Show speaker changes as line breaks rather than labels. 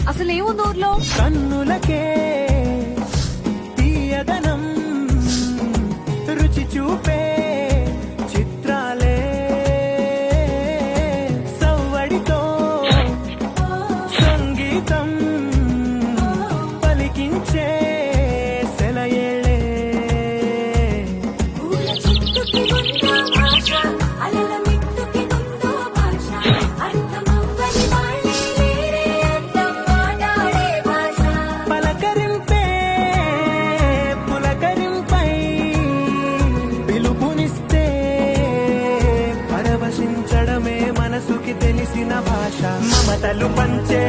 అసలేముంది ఊర్లో?
కన్నులకే తీయదనం రుచి చూపే చిత్రాలే సవ్వడితో సంగీతం పలికించే సెలయేళే పలకరింపే పులకరింపై పిలుపునిస్తే పరవశించడమే మనసుకి తెలిసిన భాష మమతలు పంచే